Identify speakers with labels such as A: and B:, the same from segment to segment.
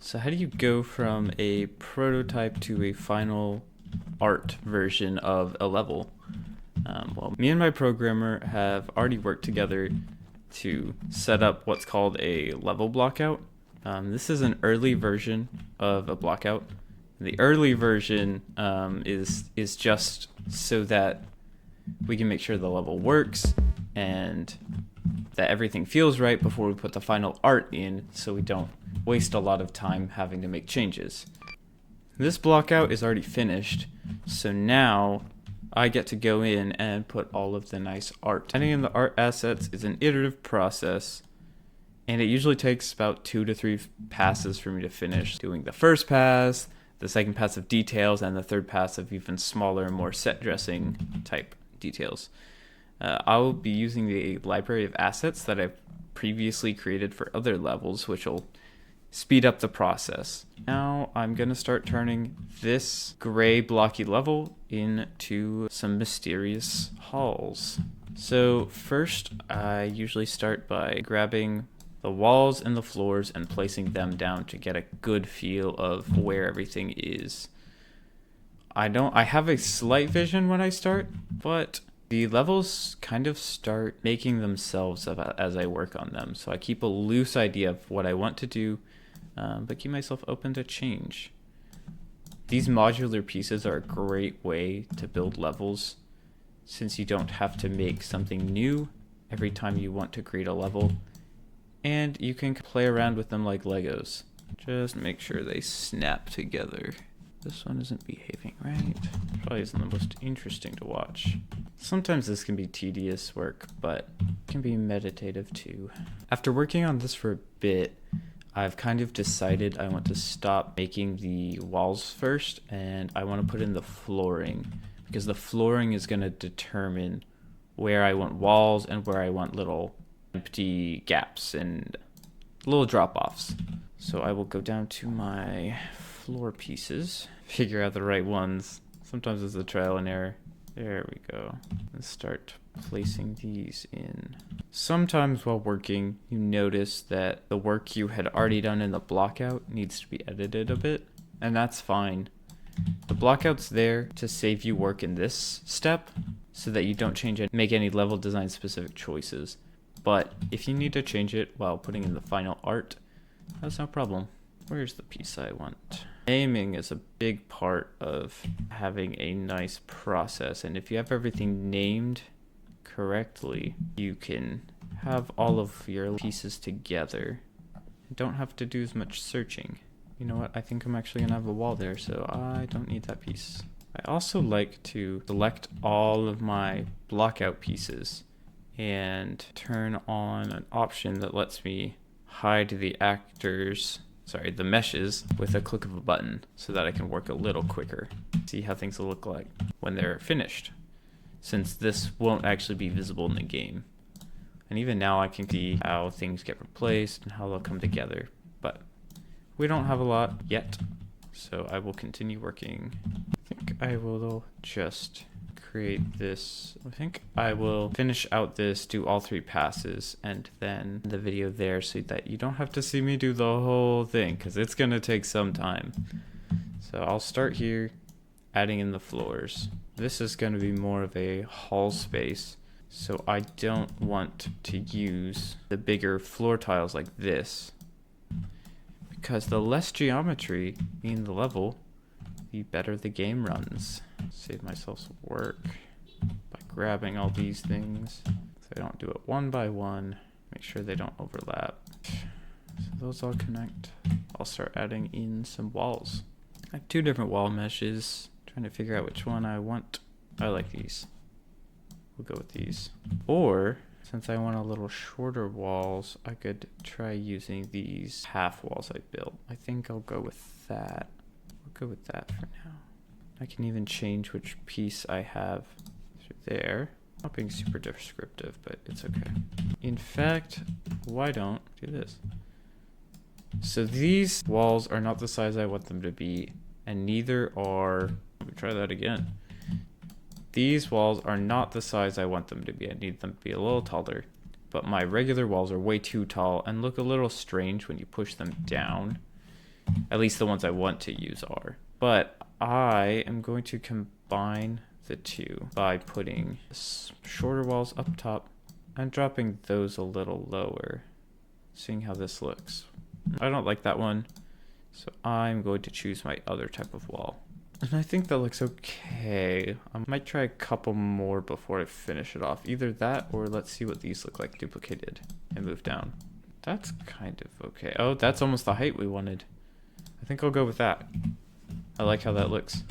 A: So how do you go from a prototype to a final art version of a level? Well, me and my programmer have already worked together to set up what's called a level blockout. This is an early version of a blockout. The early version is just so that we can make sure the level works and that everything feels right before we put the final art in, so we don't waste a lot of time having to make changes. This blockout is already finished, so now I get to go in and put all of the nice art. Adding in the art assets is an iterative process, and it usually takes about 2 to 3 passes for me to finish doing the first pass, the second pass of details, and the third pass of even smaller, more set dressing type details. I will be using the library of assets that I've previously created for other levels, which will speed up the process. Now I'm going to start turning this gray blocky level into some mysterious halls. So first, I usually start by grabbing the walls and the floors and placing them down to get a good feel of where everything is. I have a slight vision when I start, but the levels kind of start making themselves as I work on them. So I keep a loose idea of what I want to do, but keep myself open to change. These modular pieces are a great way to build levels, since you don't have to make something new every time you want to create a level, and you can play around with them like Legos. Just make sure they snap together. This one isn't behaving right. Probably isn't the most interesting to watch. Sometimes this can be tedious work, but it can be meditative too. After working on this for a bit, I've kind of decided I want to stop making the walls first, and I want to put in the flooring, because the flooring is going to determine where I want walls and where I want little empty gaps and little drop-offs. So I will go down to my floor pieces, figure out the right ones. Sometimes it's a trial and error. There we go. And start placing these in. Sometimes while working, you notice that the work you had already done in the blockout needs to be edited a bit, and that's fine. The blockout's there to save you work in this step so that you don't make any level design specific choices. But if you need to change it while putting in the final art, that's no problem. Where's the piece I want? Naming is a big part of having a nice process, and if you have everything named correctly, you can have all of your pieces together. You don't have to do as much searching. You know what? I think I'm actually gonna have a wall there, so I don't need that piece. I also like to select all of my blockout pieces and turn on an option that lets me hide the meshes with a click of a button so that I can work a little quicker. See how things will look like when they're finished, since this won't actually be visible in the game. And even now I can see how things get replaced and how they'll come together, but we don't have a lot yet, so I will continue working. I think I will just create this. I think I will finish out this, do all 3 passes, and then the video there so that you don't have to see me do the whole thing, because it's gonna take some time. So I'll start here, adding in the floors. This is gonna be more of a hall space, so I don't want to use the bigger floor tiles like this, because the less geometry in the level, the better the game runs. Save myself some work by grabbing all these things so I don't do it one by one. Make sure they don't overlap. So those all connect. I'll start adding in some walls. I have 2 different wall meshes, trying to figure out which one I want. I like these. We'll go with these. Or, since I want a little shorter walls, I could try using these half walls I built. I think I'll go with that. We'll go with that for now. I can even change which piece I have through there. Not being super descriptive, but it's okay. In fact, why don't do this? So these walls are not the size I want them to be, and neither are, let me try that again. These walls are not the size I want them to be. I need them to be a little taller, but my regular walls are way too tall and look a little strange when you push them down. At least the ones I want to use are. But I am going to combine the two by putting shorter walls up top and dropping those a little lower, seeing how this looks. I don't like that one, so I'm going to choose my other type of wall. And I think that looks okay. I might try a couple more before I finish it off. Either that or let's see what these look like duplicated and move down. That's kind of okay. Oh, that's almost the height we wanted. I think I'll go with that. I like how that looks.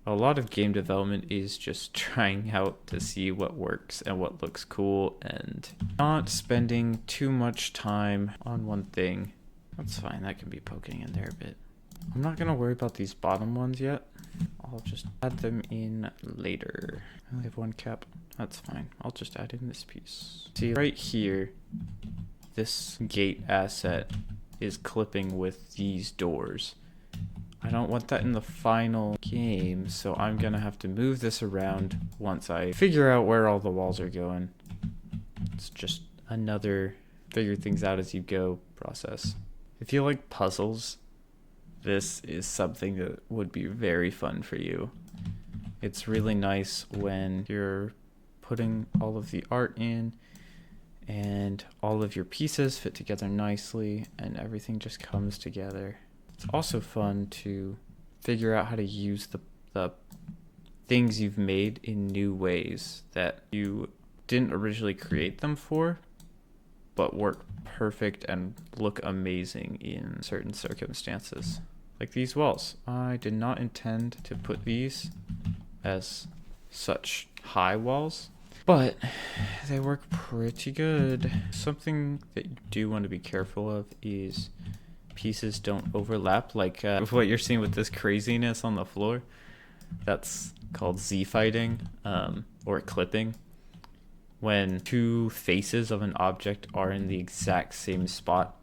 A: A lot of game development is just trying out to see what works and what looks cool and not spending too much time on one thing. That's fine, that can be poking in there a bit. I'm not gonna worry about these bottom ones yet. I'll just add them in later. I only have one cap, that's fine. I'll just add in this piece. See right here, this gate asset is clipping with these doors. I don't want that in the final game, so I'm gonna have to move this around once I figure out where all the walls are going. It's just another figure things out as you go process. If you like puzzles, this is something that would be very fun for you. It's really nice when you're putting all of the art in and all of your pieces fit together nicely and everything just comes together. It's also fun to figure out how to use the things you've made in new ways that you didn't originally create them for, but work perfect and look amazing in certain circumstances. Like these walls. I did not intend to put these as such high walls, but they work pretty good. Something that you do want to be careful of is pieces don't overlap, like what you're seeing with this craziness on the floor. That's called Z-fighting, or clipping. When two faces of an object are in the exact same spot,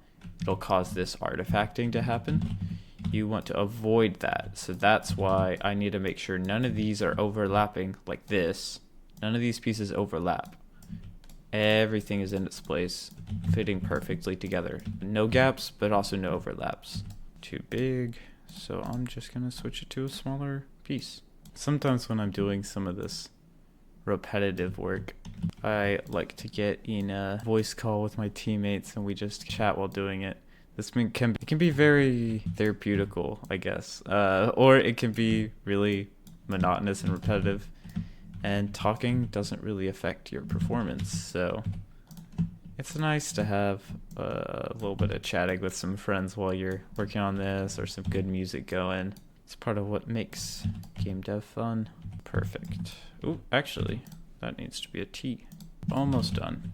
A: it'll cause this artifacting to happen. You want to avoid that, so that's why I need to make sure none of these are overlapping like this. None of these pieces overlap. Everything is in its place, fitting perfectly together. No gaps, but also no overlaps. Too big, so I'm just gonna switch it to a smaller piece. Sometimes when I'm doing some of this repetitive work, I like to get in a voice call with my teammates and we just chat while doing it. This can be very therapeutical, I guess, or it can be really monotonous and repetitive. And talking doesn't really affect your performance, so it's nice to have a little bit of chatting with some friends while you're working on this, or some good music going. It's part of what makes game dev fun. Perfect. Ooh, actually, that needs to be a T. Almost done.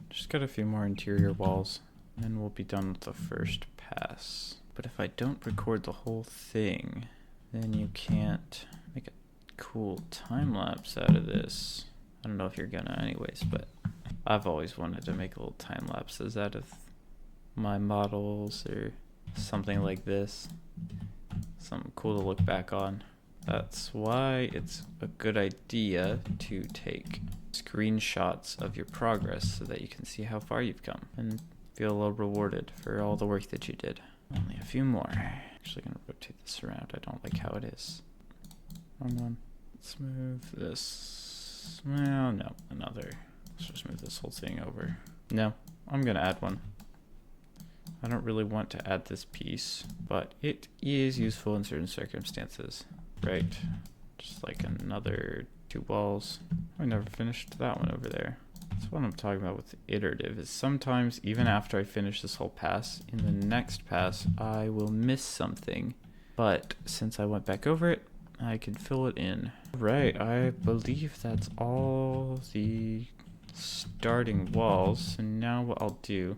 A: Just got a few more interior walls, and then we'll be done with the first pass. But if I don't record the whole thing, then you can't make a cool time lapse out of this. I don't know if you're gonna anyways, but I've always wanted to make little time lapses out of my models or something like this. Something cool to look back on. That's why it's a good idea to take screenshots of your progress so that you can see how far you've come and feel a little rewarded for all the work that you did. Only a few more. Actually gonna rotate this around. I don't like how it is. Wrong one. Let's move this. Well, no, another. Let's just move this whole thing over. No, I'm gonna add one. I don't really want to add this piece, but it is useful in certain circumstances. Right, just like another two walls. I never finished that one over there. That's what I'm talking about with iterative, is sometimes even after I finish this whole pass, in the next pass I will miss something, but since I went back over it, I can fill it in. Right, I believe that's all the starting walls. So now what I'll do,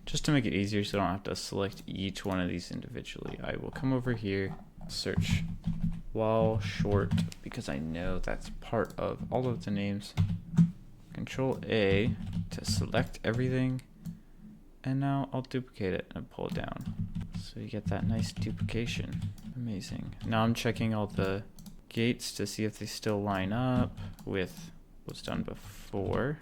A: just to make it easier so I don't have to select each one of these individually, I will come over here, search wall short, because I know that's part of all of the names. Control A to select everything, and now I'll duplicate it and pull it down. So you get that nice duplication. Amazing. Now I'm checking all the gates to see if they still line up with what's done before.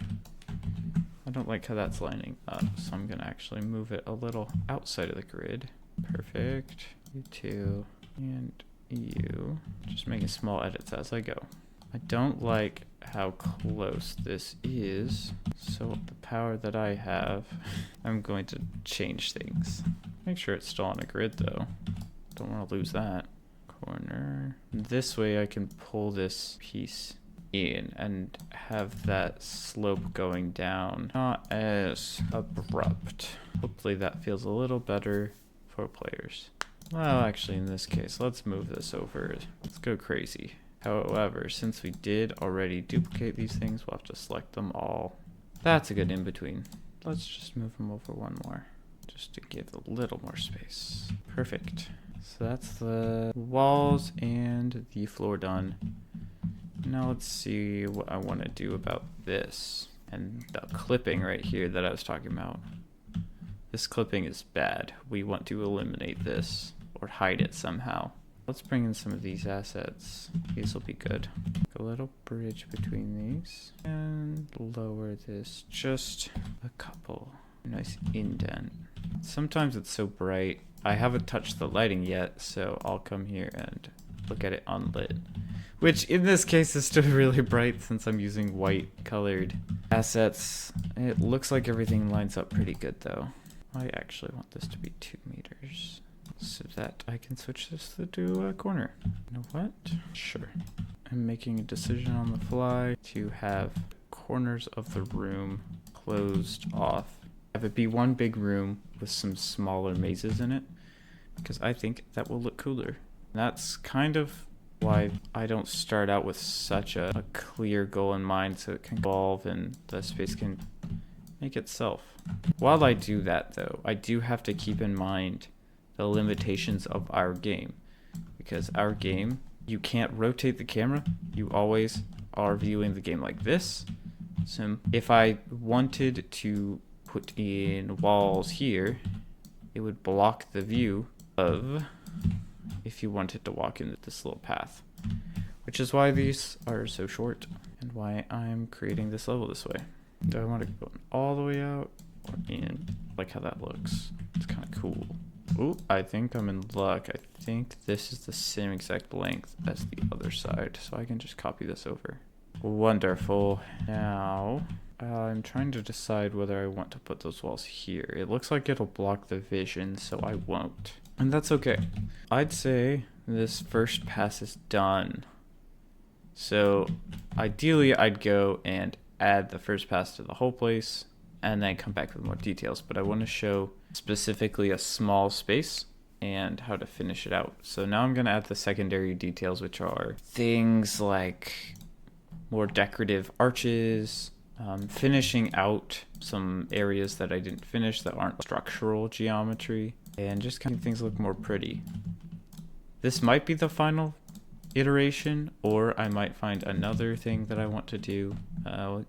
A: I don't like how that's lining up, so I'm gonna actually move it a little outside of the grid. Perfect. You two and you. Just making small edits as I go. I don't like how close this is, so the power that I have, I'm going to change things. Make sure it's still on a grid though. Don't want to lose that. Corner. This way I can pull this piece in and have that slope going down. Not as abrupt. Hopefully that feels a little better for players. Well, actually in this case, let's move this over. Let's go crazy. However, since we did already duplicate these things, we'll have to select them all. That's a good in-between. Let's just move them over one more, just to give a little more space. Perfect. So that's the walls and the floor done. Now let's see what I want to do about this. And the clipping right here that I was talking about. This clipping is bad. We want to eliminate this or hide it somehow. Let's bring in some of these assets. These will be good. A little bridge between these. And lower this just a couple. Nice indent. Sometimes it's so bright. I haven't touched the lighting yet, so I'll come here and look at it unlit. Which in this case is still really bright since I'm using white colored assets. It looks like everything lines up pretty good though. I actually want this to be 2 meters. So that I can switch this to a corner. You know what? Sure. I'm making a decision on the fly to have corners of the room closed off. Have it be one big room with some smaller mazes in it, because I think that will look cooler. That's kind of why I don't start out with such a clear goal in mind, so it can evolve and the space can make itself. While I do that though, I do have to keep in mind the limitations of our game, because our game, you can't rotate the camera. You always are viewing the game like this. So if I wanted to put in walls here, it would block the view of if you wanted to walk into this little path, which is why these are so short and why I'm creating this level this way. Do I want to go all the way out or in? Like how that looks. It's kind of cool. Ooh, I think I'm in luck. I think this is the same exact length as the other side, so I can just copy this over. Wonderful. Now, I'm trying to decide whether I want to put those walls here. It looks like it'll block the vision, so I won't. And that's okay. I'd say this first pass is done. So, ideally, I'd go and add the first pass to the whole place, and then come back with more details, but I want to show specifically a small space and how to finish it out. So now I'm going to add the secondary details, which are things like more decorative arches, finishing out some areas that I didn't finish that aren't structural geometry, and just kind of things look more pretty. This might be the final iteration, or I might find another thing that I want to do. I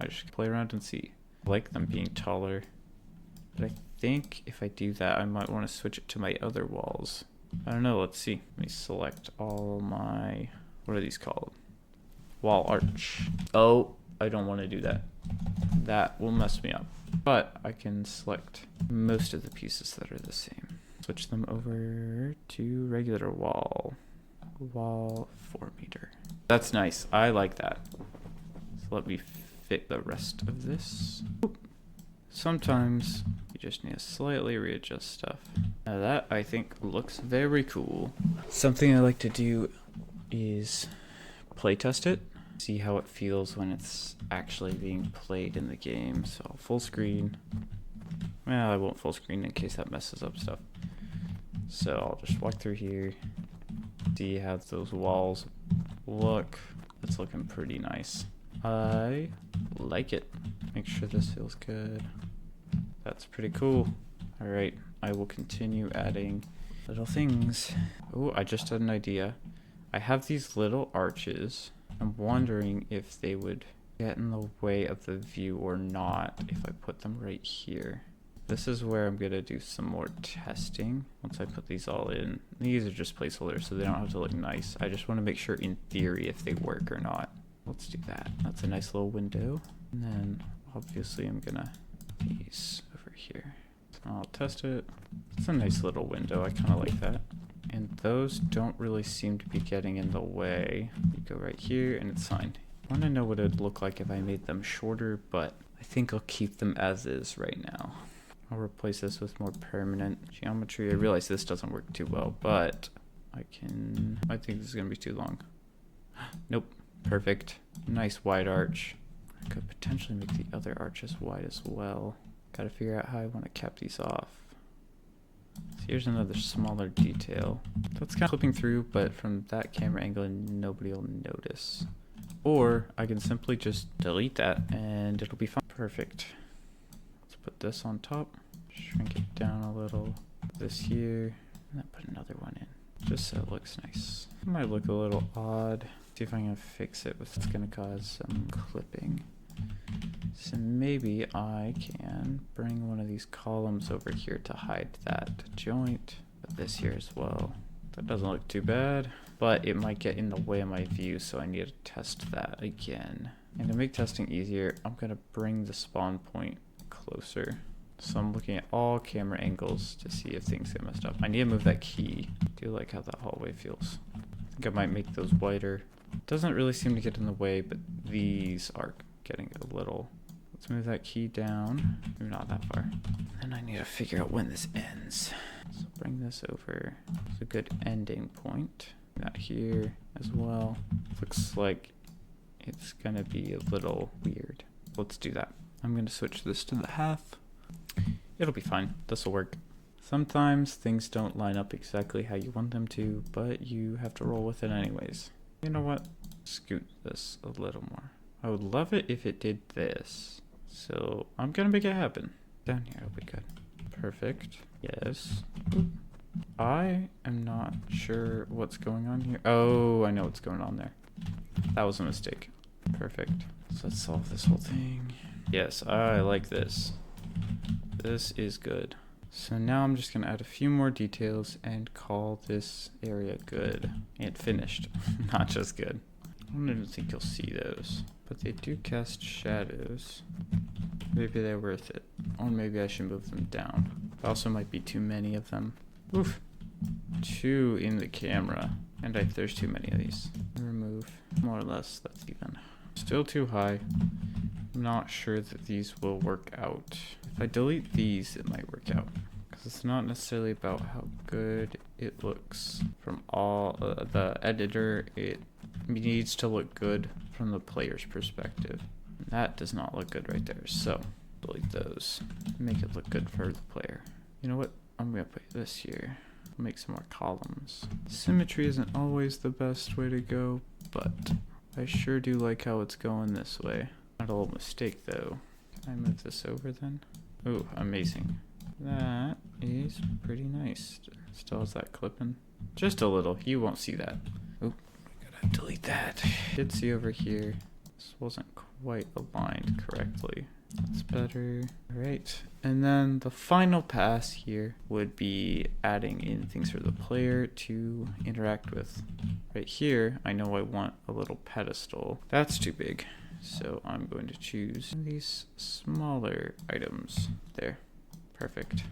A: just play around and see. I like them being taller, but I think if I do that, I might want to switch it to my other walls. I don't know, let's see. Let me select all my, what are these called? Wall arch. Oh, I don't want to do that. That will mess me up. But I can select most of the pieces that are the same. Switch them over to regular wall. Wall 4 meter. That's nice. I like that. So let me fit the rest of this. Oop. Sometimes you just need to slightly readjust stuff. Now that I think looks very cool. Something I like to do is playtest it. See how it feels when it's actually being played in the game. So full screen. Well, I won't full screen in case that messes up stuff. So I'll just walk through here. See how those walls look. It's looking pretty nice. I like it. Make sure this feels good. That's pretty cool. All right, I will continue adding little things. Oh, I just had an idea. I have these little arches. I'm wondering if they would get in the way of the view or not if I put them right here. This is where I'm gonna do some more testing once I put these all in. These are just placeholders, so they don't have to look nice. I just want to make sure in theory if they work or not. Let's do that. That's a nice little window. And then obviously I'm gonna put these over here. So I'll test it. It's a nice little window. I kind of like that. And those don't really seem to be getting in the way. You go right here and it's fine. I want to know what it would look like if I made them shorter, but I think I'll keep them as is right now. I'll replace this with more permanent geometry. I realize this doesn't work too well, but I think this is going to be too long. Nope. Perfect. Nice wide arch. I could potentially make the other arches wide as well. Gotta figure out how I want to cap these off. So here's another smaller detail. That's kind of clipping through, but from that camera angle, nobody will notice. Or I can simply just delete that and it'll be fine. Perfect. Let's put this on top. Shrink it down a little. This here. And then put another one in. Just so it looks nice. It might look a little odd. See if I can fix it. It's going to cause some clipping. So maybe I can bring one of these columns over here to hide that joint. Put this here as well. That doesn't look too bad, but it might get in the way of my view, so I need to test that again. And to make testing easier, I'm going to bring the spawn point closer. So I'm looking at all camera angles to see if things get messed up. I need to move that key. I do like how that hallway feels. I think I might make those wider. Doesn't really seem to get in the way, but these are getting a little. Let's move that key down. Maybe not that far. And I need to figure out when this ends. So bring this over. It's a good ending point. That here as well. Looks like it's gonna be a little weird. Let's do that. I'm gonna switch this to the half. It'll be fine. This will work. Sometimes things don't line up exactly how you want them to, but you have to roll with it anyways. You know what? Scoot this a little more. I would love it if it did this. So I'm gonna make it happen. Down here will be good. Perfect. Yes. Oop. I am not sure what's going on here. Oh, I know what's going on there. That was a mistake. Perfect. So let's solve this whole thing. Yes, I like this. This is good. So now I'm just gonna add a few more details and call this area good. And finished, not just good. I don't even think you'll see those, but they do cast shadows. Maybe they're worth it. Or maybe I should move them down. Also might be too many of them. Oof. 2 in the camera. And there's too many of these. Remove. More or less, that's even. Still too high. I'm not sure that these will work out. If I delete these, it might work out. Because it's not necessarily about how good it looks from all the editor. It needs to look good from the player's perspective. And that does not look good right there. So delete those. Make it look good for the player. You know what? I'm going to put this here. Make some more columns. Symmetry isn't always the best way to go, but I sure do like how it's going this way. Not a little mistake though. Can I move this over then? Oh, amazing. That is pretty nice. Still has that clipping. Just a little. You won't see that. Oh, I gotta delete that. Did see over here. This wasn't quite aligned correctly. That's better. Alright. And then the final pass here would be adding in things for the player to interact with. Right here, I know I want a little pedestal. That's too big. So I'm going to choose these smaller items. There. Perfect.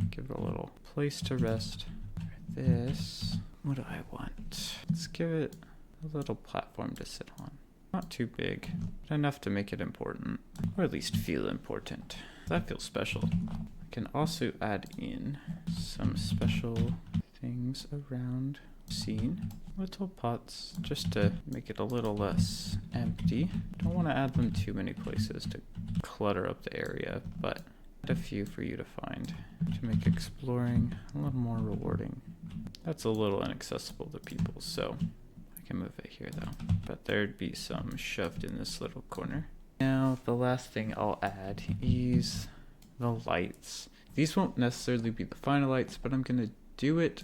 A: Give it a little place to rest. For this, what do I want? Let's give it a little platform to sit on. Not too big, but enough to make it important, or at least feel important. That feels special. I can also add in some special things around scene. Little pots, just to make it a little less empty. Don't want to add them too many places to clutter up the area, but add a few for you to find to make exploring a little more rewarding. That's a little inaccessible to people, so I can move it here though. But there'd be some shoved in this little corner. Now the last thing I'll add is the lights. These won't necessarily be the final lights, but I'm gonna do it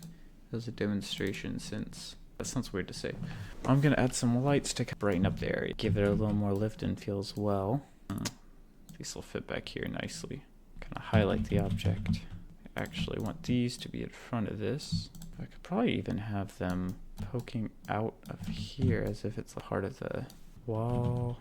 A: as a demonstration since that sounds weird to say. I'm gonna add some lights to brighten up the area, give it a little more lift and feel as well. These will fit back here nicely. Kind of highlight the object. I actually want these to be in front of this. I could probably even have them poking out of here as if it's the heart of the wall.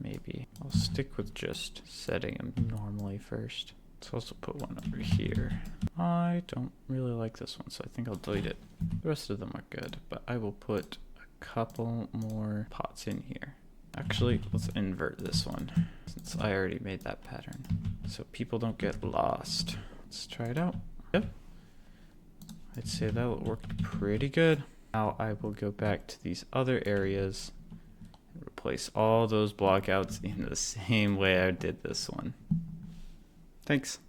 A: Maybe. I'll stick with just setting them normally first. Let's also put one over here. I don't really like this one, so I think I'll delete it. The rest of them are good, but I will put a couple more pots in here. Actually, let's invert this one since I already made that pattern so people don't get lost. Let's try it out. Yep. I'd say that worked pretty good. Now I will go back to these other areas and replace all those blockouts in the same way I did this one. Thanks.